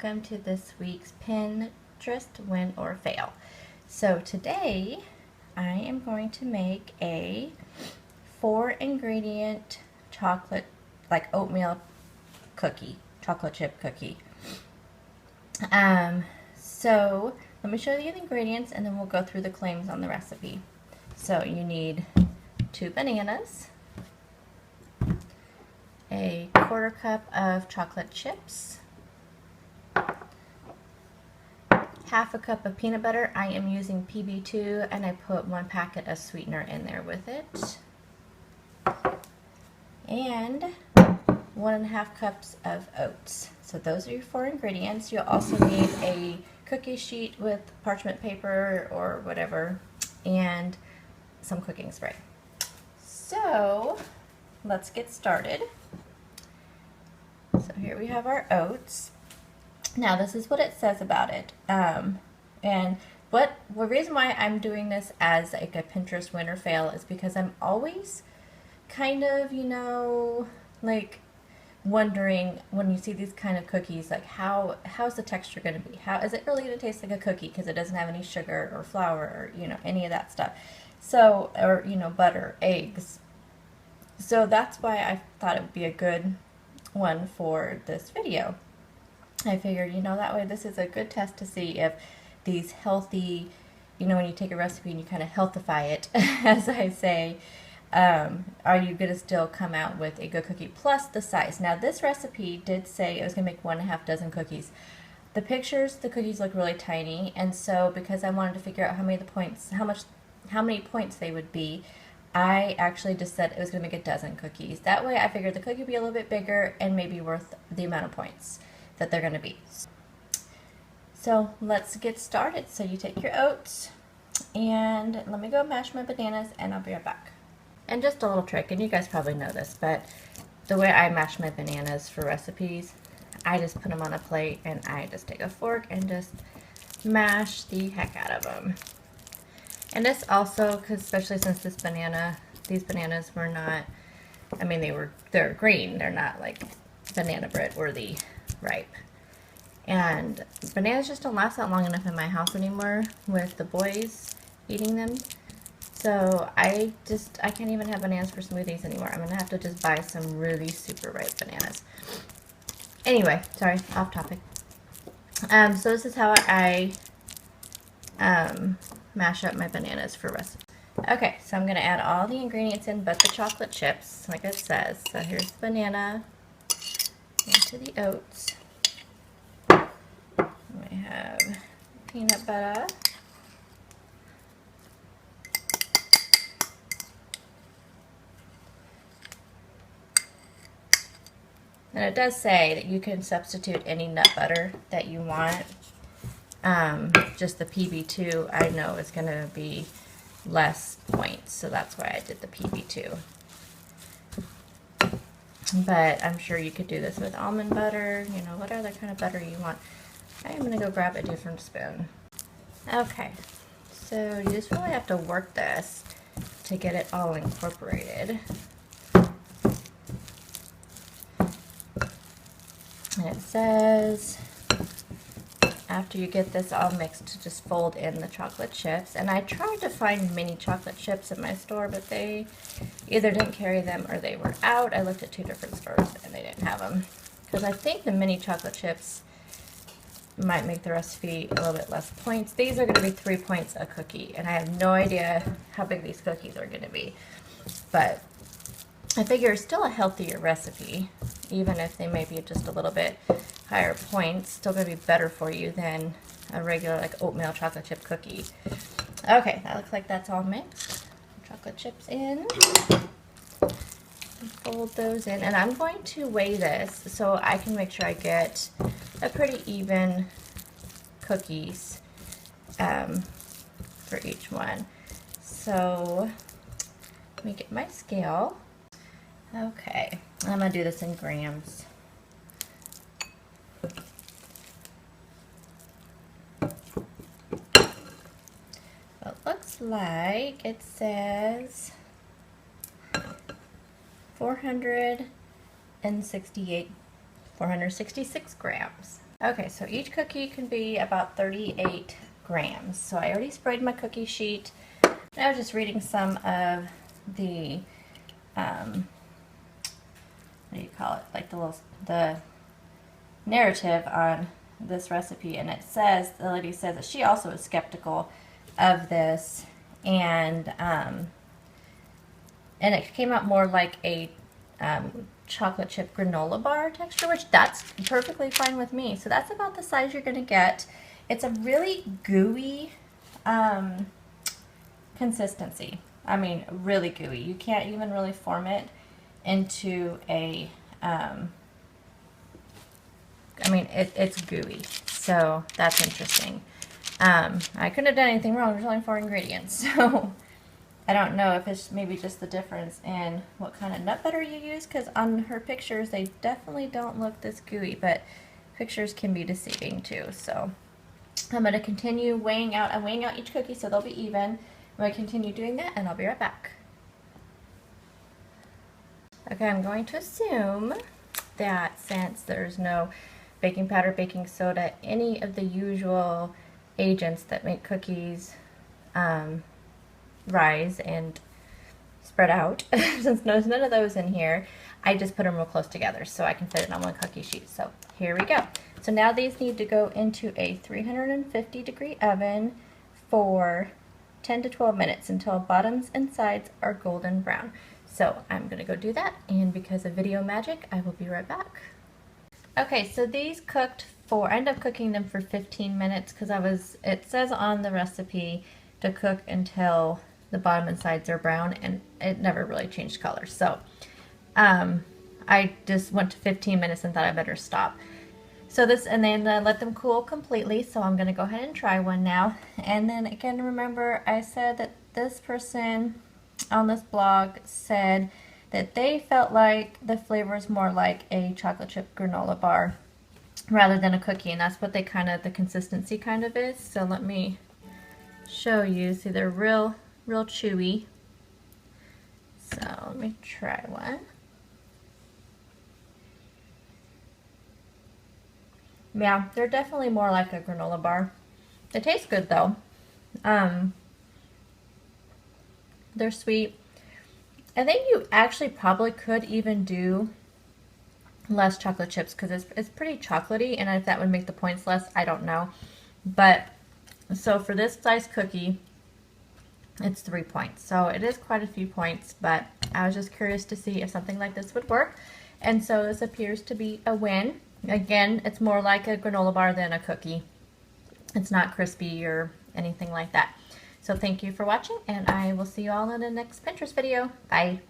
welcome to this week's Pinterest Win or Fail. So today I am going to make a 4-ingredient chocolate, like oatmeal cookie, chocolate chip cookie. So let me show you the ingredients and then we'll go through the claims on the recipe. So you need 2 bananas, a 1/4 cup of chocolate chips, 1/2 cup of peanut butter. I am using PB2 and I put 1 packet of sweetener in there with it, and 1.5 cups of oats. So those are your 4 ingredients. You'll also need a cookie sheet with parchment paper or whatever, and some cooking spray. So let's get started. So here we have our oats. Now this is what it says about it. And the reason why I'm doing this as like a Pinterest win or fail is because I'm always kind of, like wondering when you see these kind of cookies, like how's the texture going to be? How is it really going to taste like a cookie because it doesn't have any sugar or flour or any of that stuff. So, or butter, eggs. So that's why I thought it would be a good one for this video. I figured, that way this is a good test to see if these healthy, when you take a recipe and you kind of healthify it, as I say, are you going to still come out with a good cookie? Plus the size. Now this recipe did say it was going to make 1.5 dozen cookies. The pictures, the cookies look really tiny, and so because I wanted to figure out how many points they would be, I actually just said it was going to make a dozen cookies. That way I figured the cookie would be a little bit bigger and maybe worth the amount of points that they're going to be. So let's get started. So you take your oats, and let me go mash my bananas and I'll be right back. And just a little trick, and you guys probably know this, but the way I mash my bananas for recipes, I just put them on a plate and I just take a fork and just mash the heck out of them. And this also, because especially since these bananas were not, they're green, they're not like banana bread worthy ripe. And bananas just don't last that long enough in my house anymore with the boys eating them. So I can't even have bananas for smoothies anymore. I'm going to have to just buy some really super ripe bananas. Anyway, sorry, off topic. So this is how I mash up my bananas for recipe. Okay, so I'm going to add all the ingredients in but the chocolate chips, like it says. So here's the banana into the oats. We have peanut butter. And it does say that you can substitute any nut butter that you want. Just the PB2 I know is going to be less points, so that's why I did the PB2. But I'm sure you could do this with almond butter, what other kind of butter you want. I am going to go grab a different spoon. Okay, so you just really have to work this to get it all incorporated. And it says after you get this all mixed to just fold in the chocolate chips. And I tried to find mini chocolate chips in my store, but they either didn't carry them or they were out. I looked at 2 different stores and they didn't have them. Because I think the mini chocolate chips might make the recipe a little bit less points. These are going to be 3 points a cookie, and I have no idea how big these cookies are going to be. But I figure it's still a healthier recipe, even if they may be just a little bit higher points. Still going to be better for you than a regular like oatmeal chocolate chip cookie. Okay, that looks like that's all mixed. Chocolate chips in. Fold those in, and I'm going to weigh this so I can make sure I get a pretty even cookies for each one. So let me get my scale. Okay, I'm going to do this in grams. It looks like it says 466 grams. Okay, so each cookie can be about 38 grams. So I already sprayed my cookie sheet. I was just reading some of the, what do you call it? Like the narrative on this recipe, and it says, the lady says that she also is skeptical of this, and it came out more like a chocolate chip granola bar texture, which that's perfectly fine with me. So that's about the size you're gonna get. It's a really gooey consistency. I mean, really gooey. You can't even really form it into a, I mean, it's gooey. So that's interesting. I couldn't have done anything wrong. There's only 4 ingredients. So I don't know if it's maybe just the difference in what kind of nut butter you use, because on her pictures they definitely don't look this gooey, but pictures can be deceiving too. So I'm going to continue weighing out. I'm weighing out each cookie so they'll be even. I'm going to continue doing that, and I'll be right back. Okay, I'm going to assume that since there's no baking powder, baking soda, any of the usual agents that make cookies rise and spread out, since there's none of those in here, I just put them real close together so I can fit it on one cookie sheet. So here we go. So now these need to go into a 350-degree oven for 10 to 12 minutes until bottoms and sides are golden brown. So I'm gonna go do that, and because of video magic, I will be right back. Okay, so these cooked for, I ended up cooking them for 15 minutes because it says on the recipe to cook until the bottom and sides are brown, and it never really changed color. So I just went to 15 minutes and thought I better stop. So this, and then let them cool completely. So I'm gonna go ahead and try one now. And then again, remember I said that this person on this blog said that they felt like the flavor is more like a chocolate chip granola bar rather than a cookie, and that's what they kind of, the consistency kind of is. So let me show you. See, they're real chewy. So let me try one. Yeah, they're definitely more like a granola bar. They taste good though. They're sweet. I think you actually probably could even do less chocolate chips because it's pretty chocolatey, and if that would make the points less, I don't know. But so for this size cookie, it's 3 points. So it is quite a few points, but I was just curious to see if something like this would work. And so this appears to be a win. Again, it's more like a granola bar than a cookie. It's not crispy or anything like that. So thank you for watching, and I will see you all in the next Pinterest video. Bye.